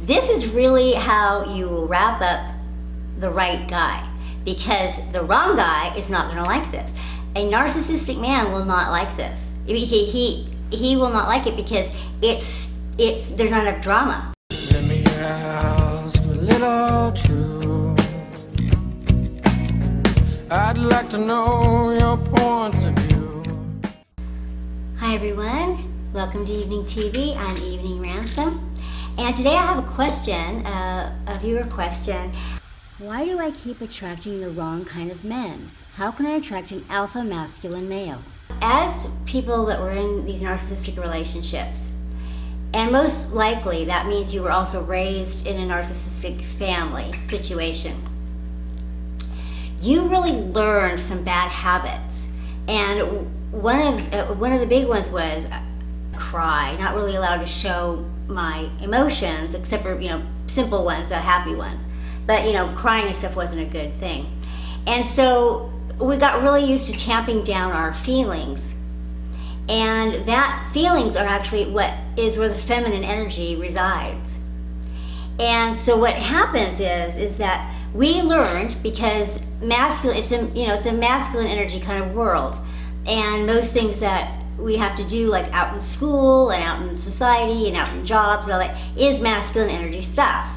This is really how you will wrap up the right guy, because the wrong guy is not going to like this. A narcissistic man will not like this. He will not like it because there's not enough drama. Let me ask a little true. I'd like to know your point of view. Hi everyone, welcome to Evening TV. I'm Evening Ransom. And today I have a question, a viewer question. Why do I keep attracting the wrong kind of men? How can I attract an alpha masculine male? As people that were in these narcissistic relationships, and most likely that means you were also raised in a narcissistic family situation, you really learned some bad habits. And one of the big ones was cry, not really allowed to show my emotions, except for, simple ones, the happy ones. But, crying and stuff wasn't a good thing. And so we got really used to tamping down our feelings. And that feelings are actually where the feminine energy resides. And so what happens is that we learned, because masculine, it's a masculine energy kind of world. And most things that we have to do, like out in school and out in society and out in jobs and all that, is masculine energy stuff.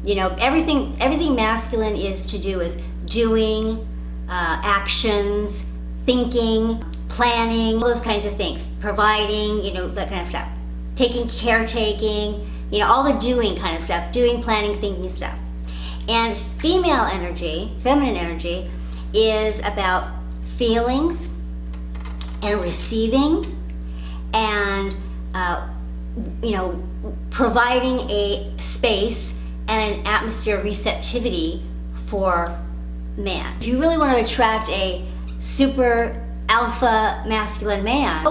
Everything masculine is to do with doing, actions, thinking, planning, those kinds of things, providing, that kind of stuff, caretaking, all the doing kind of stuff, doing, planning, thinking stuff. And female energy, feminine energy, is about feelings and receiving, and providing a space and an atmosphere of receptivity for man. If you really want to attract a super alpha masculine man,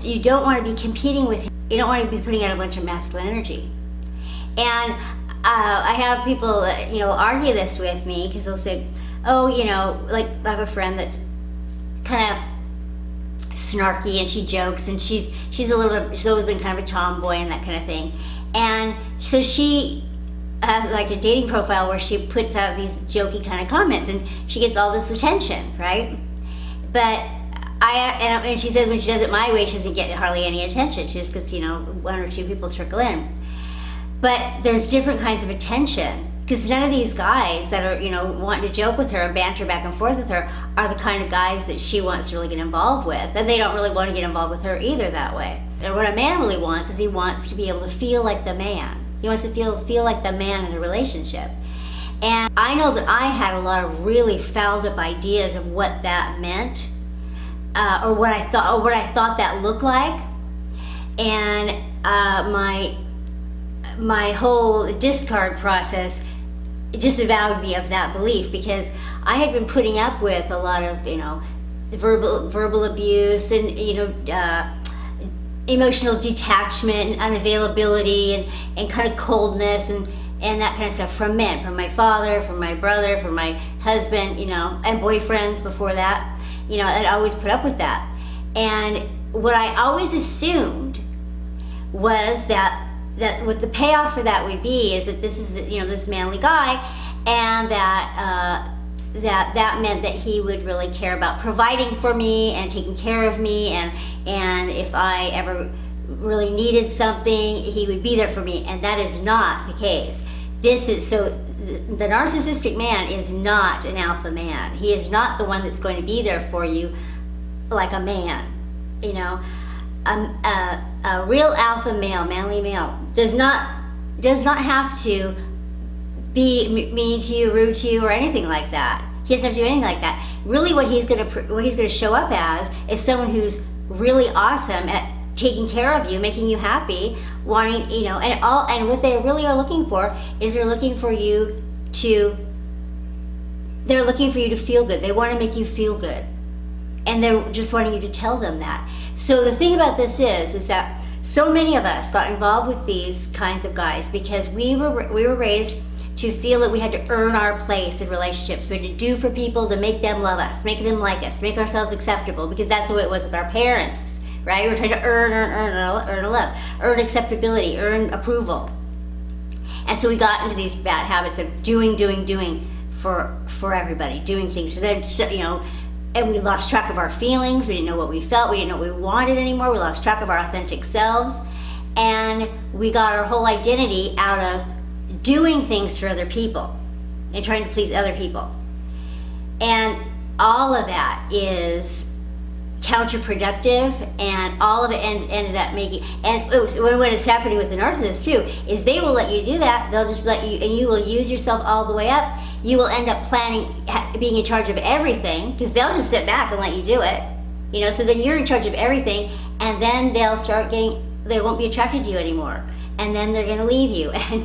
you don't want to be competing with him. You don't want to be putting out a bunch of masculine energy. And I have people argue this with me, because they'll say, like I have a friend that's kind of snarky and she jokes, and she's always been kind of a tomboy and that kind of thing. And so she has like a dating profile where she puts out these jokey kind of comments, and she gets all this attention, right? But and she says when she does it my way, she doesn't get hardly any attention. She just gets one or two people trickle in. But there's different kinds of attention, because none of these guys that are wanting to joke with her and banter back and forth with her are the kind of guys that she wants to really get involved with, and they don't really want to get involved with her either that way. And what a man really wants is he wants to be able to feel like the man. He wants to feel like the man in the relationship. And I know that I had a lot of really fouled up ideas of what that meant, or what I thought that looked like, and my whole discard process disavowed me of that belief, because I had been putting up with a lot of verbal abuse and emotional detachment and unavailability and kind of coldness and that kind of stuff from men, from my father, from my brother, from my husband, and boyfriends before that. I'd always put up with that. And what I always assumed was that what the payoff for that would be is that this is this manly guy, and that meant that he would really care about providing for me and taking care of me, and if I ever really needed something, he would be there for me. And that is not the case. The narcissistic man is not an alpha man. He is not the one that's going to be there for you like a man. A real alpha male, manly male, does not have to be mean to you, rude to you, or anything like that. He doesn't have to do anything like that. Really, what he's gonna show up as is someone who's really awesome at taking care of you, making you happy, wanting, and what they really are looking for is they're looking for you to feel good. They want to make you feel good. And they're just wanting you to tell them that. So the thing about this is that so many of us got involved with these kinds of guys because we were raised to feel that we had to earn our place in relationships. We had to do for people to make them love us, make them like us, make ourselves acceptable, because that's the way it was with our parents, right? We're trying to earn a love, earn acceptability, earn approval. And so we got into these bad habits of doing for everybody, doing things for them, and we lost track of our feelings. We didn't know what we felt. We didn't know what we wanted anymore. We lost track of our authentic selves. And we got our whole identity out of doing things for other people and trying to please other people. And all of that is counterproductive, and all of it ended up making, and when it's happening with the narcissist too, is they will let you do that. They'll just let you, and you will use yourself all the way up. You will end up being in charge of everything, because they'll just sit back and let you do it. So then you're in charge of everything, and then they'll start they won't be attracted to you anymore, and then they're gonna leave you, and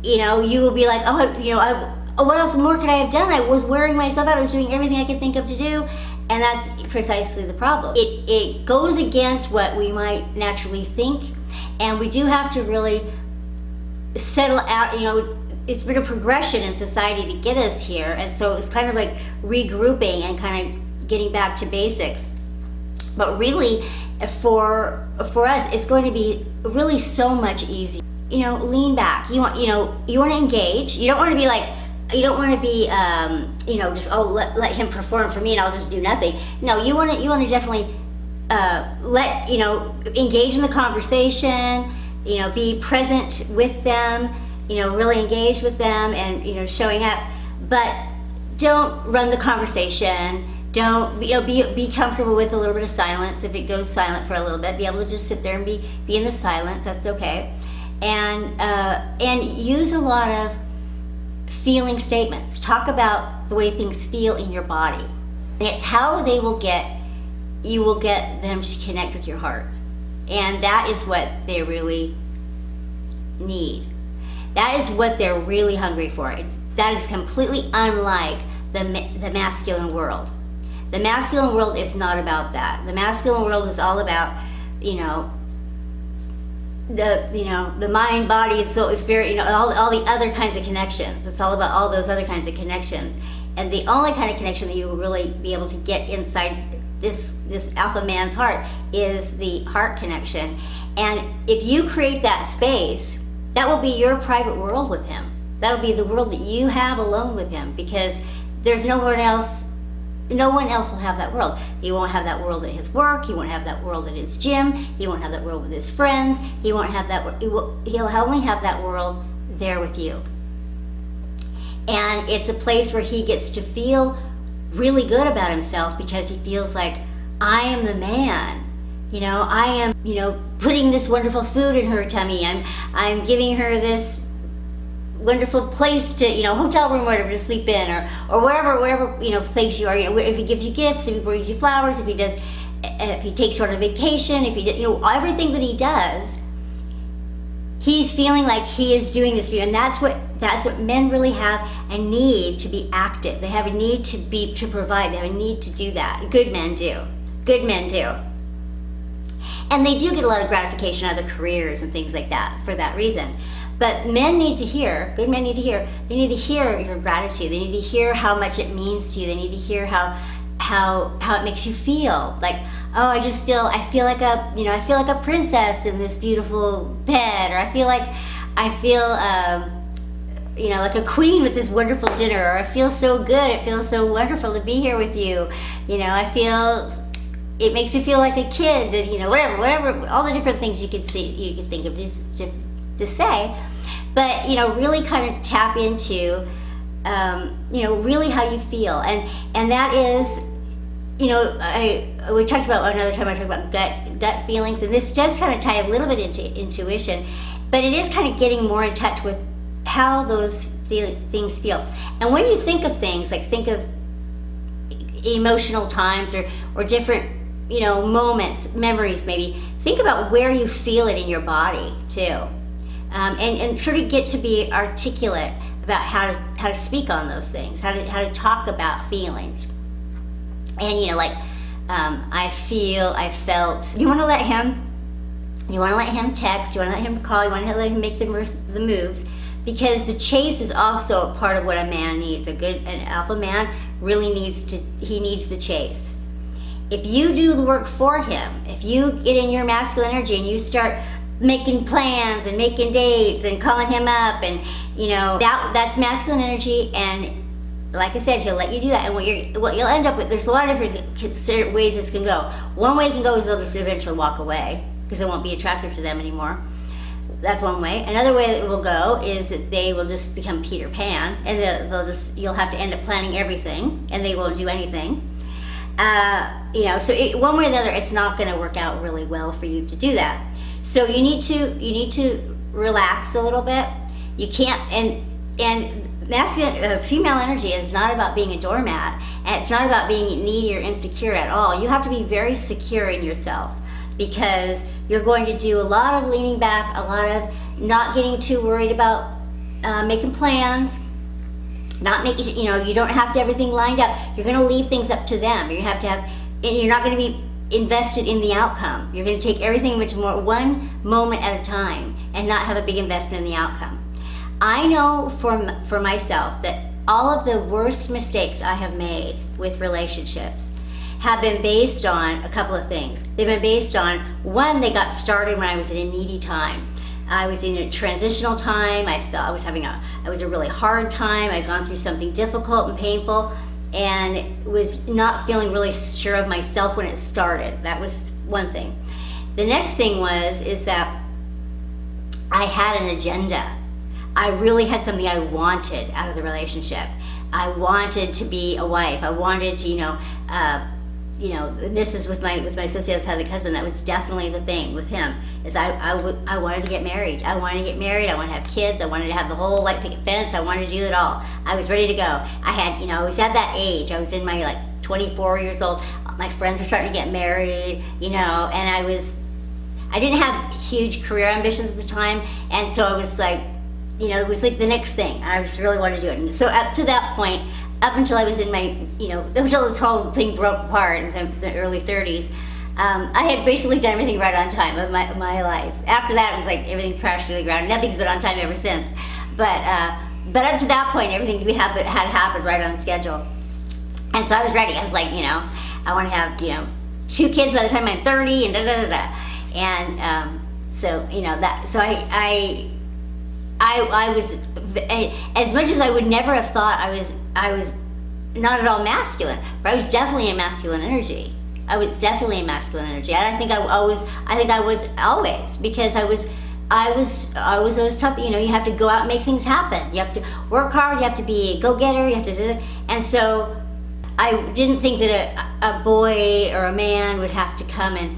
you will be like, what else more could I have done? I was wearing myself out. I was doing everything I could think of to do. And that's precisely the problem. It goes against what we might naturally think, and we do have to really settle out. It's been a progression in society to get us here, and so it's kind of like regrouping and kind of getting back to basics. But really, for us, it's going to be really so much easier. Lean back. You want to engage. You don't want to be like. You don't want to be, just let him perform for me and I'll just do nothing. No, you want to definitely engage in the conversation. Be present with them. Really engage with them and showing up. But don't run the conversation. Don't be comfortable with a little bit of silence. If it goes silent for a little bit, be able to just sit there and be in the silence. That's okay. And use a lot of feeling statements. Talk about the way things feel in your body. And it's how you will get them to connect with your heart. And that is what they really need. That is what they're really hungry for. That is completely unlike the masculine world. The masculine world is not about that. The masculine world is all about, the mind, body, soul, spirit, all the other kinds of connections. It's all about all those other kinds of connections. And the only kind of connection that you will really be able to get inside this alpha man's heart is the heart connection. And if you create that space, that will be your private world with him. That'll be the world that you have alone with him, because there's no one else will have that world. He won't have that world at his work. He won't have that world at his gym. He won't have that world with his friends. He won't have that. He'll only have that world there with you. And it's a place where he gets to feel really good about himself, because he feels like, I am the man. I am, putting this wonderful food in her tummy. I'm giving her this wonderful place to, hotel room or whatever to sleep in, or wherever place you are. If he gives you gifts, if he brings you flowers, if he takes you on a vacation, if he everything that he does, he's feeling like he is doing this for you. And that's what men really have a need to be active. They have a need to provide. They have a need to do that. Good men do. And they do get a lot of gratification out of their careers and things like that for that reason. But good men need to hear, they need to hear your gratitude. They need to hear how much it means to you. They need to hear how it makes you feel. Like, oh, I feel like a princess in this beautiful bed, or I feel like a queen with this wonderful dinner, or I feel so good, it feels so wonderful to be here with you. It makes me feel like a kid, and whatever, all the different things you could think of to say, but really kind of tap into really how you feel, and that is, we talked about another time. I talked about gut feelings, and this does kind of tie a little bit into intuition, but it is kind of getting more in touch with how those things feel. And when you think of things, like think of emotional times or different moments, memories, maybe think about where you feel it in your body too. And sort of get to be articulate about how to speak on those things, how to talk about feelings. And I felt. You want to let him text. You want to let him call. You want to let him make the moves, because the chase is also a part of what a man needs. An alpha man really needs the chase. If you do the work for him, if you get in your masculine energy and you start making plans and making dates and calling him up, and that's masculine energy. And like I said, he'll let you do that. And what you'll end up with, there's a lot of different ways this can go. One way it can go is they'll just eventually walk away because they won't be attracted to them anymore. That's one way. Another way that it will go is that they will just become Peter Pan, and you'll have to end up planning everything, and they won't do anything. So one way or the other, it's not going to work out really well for you to do that. So you need to relax a little bit. You can't, and masculine, female energy is not about being a doormat, and it's not about being needy or insecure at all. You have to be very secure in yourself, because you're going to do a lot of leaning back, a lot of not getting too worried about making plans, not making, you don't have to have everything lined up. You're going to leave things up to them. You have to have, and you're not going to be invested in the outcome. You're going to take everything much more one moment at a time and not have a big investment in the outcome. I know for myself that all of the worst mistakes I have made with relationships have been based on a couple of things. They've been based on, one, they got started when I was in a needy time. I was in a transitional time. I felt it was a really hard time. I'd gone through something difficult and painful, and was not feeling really sure of myself when it started. That was one thing. The next thing is that I had an agenda. I really had something I wanted out of the relationship. I wanted to be a wife. I wanted to, this is with my sociopathic husband. That was definitely the thing with him. Is I wanted to get married. I wanted to have kids. I wanted to have the whole white picket fence. I wanted to do it all. I was ready to go. I was at that age. I was in my 24 years old. My friends were starting to get married, and I didn't have huge career ambitions at the time, and so I was like, it was like the next thing. I just really wanted to do it. And so up to that point, up until I was in my, until this whole thing broke apart in the early 30s, I had basically done everything right on time of my life. After that, it was like everything crashed to the ground. Nothing's been on time ever since. But up to that point, everything had happened right on schedule. And so I was ready. I was like, I want to have, 2 kids by the time I'm 30, and da-da-da-da. And so I was, as much as I would never have thought I was not at all masculine, but I was definitely a masculine energy. And I think I was always, because I was always taught that, you have to go out and make things happen. You have to work hard, you have to be a go-getter, you have to do it. And so I didn't think that a boy or a man would have to come and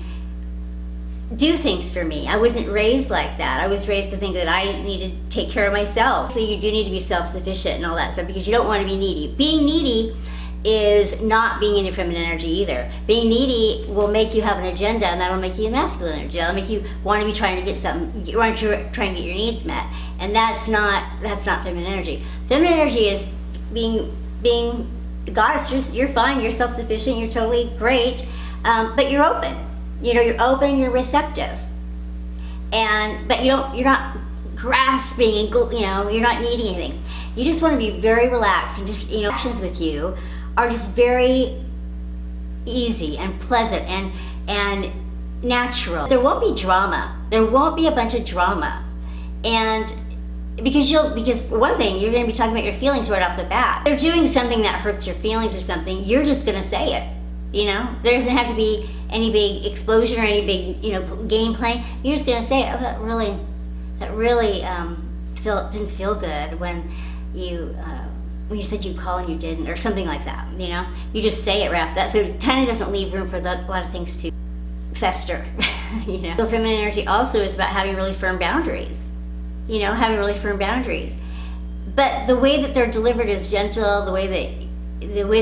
do things for me. I wasn't raised like that. I was raised to think that I need to take care of myself. So you do need to be self-sufficient and all that stuff, because you don't want to be needy. Being needy is not being in your feminine energy either. Being needy will make you have an agenda, and that'll make you a masculine energy. That'll make you want to be trying to get something, want to try and get your needs met. And that's not feminine energy. Feminine energy is being goddess. You're fine, you're self-sufficient, you're totally great, but you're open. You're open, you're receptive, but you're not grasping, and you're not needing anything. You just want to be very relaxed, and just actions with you are just very easy and pleasant and natural. There won't be drama. There won't be a bunch of drama, and because for one thing, you're going to be talking about your feelings right off the bat. If they're doing something that hurts your feelings or something, you're just going to say it. There doesn't have to be any big explosion or any big, game plan. You're just gonna say, "Oh, that really didn't feel good when you said you'd call and you didn't," or something like that. You just say it right after that, so it kind of doesn't leave room for a lot of things to fester. So feminine energy also is about having really firm boundaries. But the way that they're delivered is gentle. The way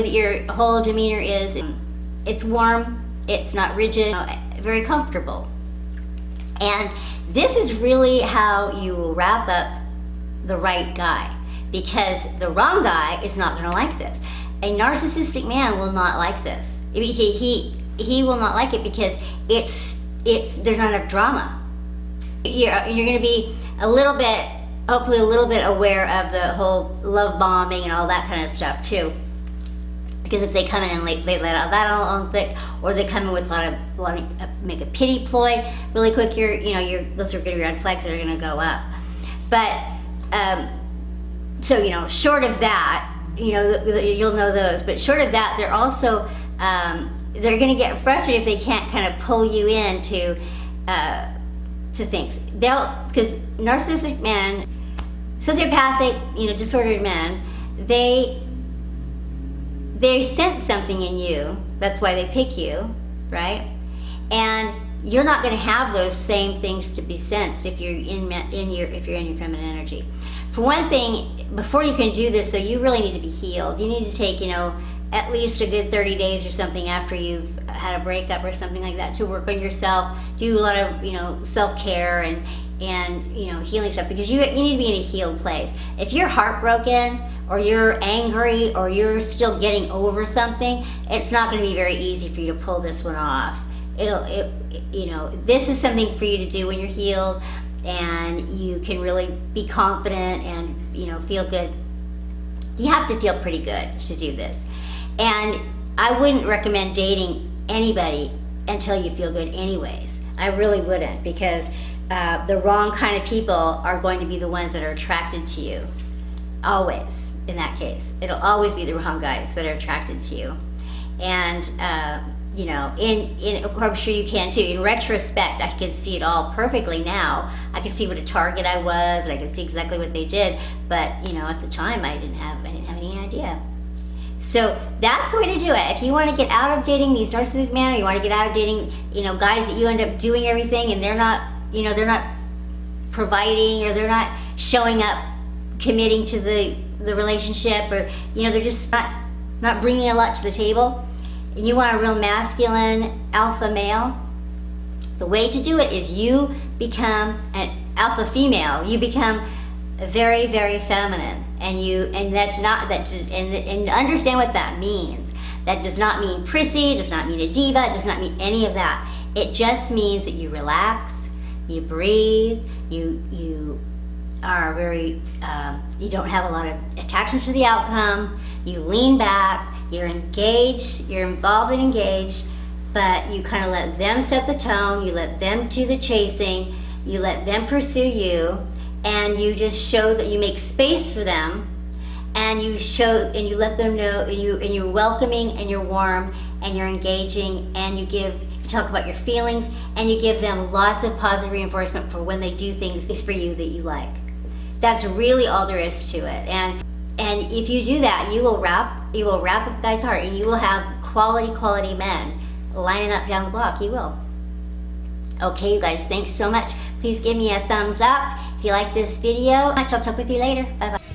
that your whole demeanor is. It's warm, it's not rigid, very comfortable. And this is really how you will wrap up the right guy, because the wrong guy is not going to like this. A narcissistic man will not like this. He will not like it, because there's not enough drama. You're going to be hopefully a little bit aware of the whole love bombing and all that kind of stuff too. Because if they come in and they let out that on thick, or they come in with a lot of wanting to make a pity ploy really quick, those are good red flags that are going to go up. But so short of that, you'll know those. But short of that, they're also they're going to get frustrated if they can't kind of pull you into to things. Because narcissistic men, sociopathic, disordered men, they sense something in you. That's why they pick you, right? And you're not going to have those same things to be sensed if you're in your feminine energy. For one thing, before you can do this, though, you really need to be healed. You need to take, at least a good 30 days or something after you've had a breakup or something like that to work on yourself. Do a lot of, self-care and healing stuff, because you need to be in a healed place. If you're heartbroken, or you're angry, or you're still getting over something, it's not going to be very easy for you to pull this one off. This is something for you to do when you're healed, and you can really be confident and feel good. You have to feel pretty good to do this, and I wouldn't recommend dating anybody until you feel good anyways. I really wouldn't, because the wrong kind of people are going to be the ones that are attracted to you. Always. In that case, it'll always be the wrong guys that are attracted to you. And I'm sure you can too. In retrospect, I can see it all perfectly now. I can see what a target I was, and I can see exactly what they did. But at the time, I didn't have any idea. So that's the way to do it. If you want to get out of dating these narcissistic men, or you want to get out of dating, guys that you end up doing everything, and they're not providing, or they're not showing up, committing to the relationship, or they're just not bringing a lot to the table, and you want a real masculine alpha male, the way to do it is you become an alpha female. You become very, very feminine, and that's not that. And understand what that means. That does not mean prissy. It does not mean a diva. It does not mean any of that. It just means that you relax, you breathe, you are very, you don't have a lot of attachments to the outcome, you lean back, you're engaged, you're involved and engaged, but you kind of let them set the tone, you let them do the chasing, you let them pursue you, and you just show that you make space for them, and you let them know, and you're welcoming, and you're warm, and you're engaging, and you talk about your feelings, and you give them lots of positive reinforcement for when they do things for you that you like. That's really all there is to it. And if you do that, you will wrap a guy's heart, and you will have quality men lining up down the block. You will. Okay, you guys, thanks so much. Please give me a thumbs up if you like this video. I'll talk with you later. Bye bye.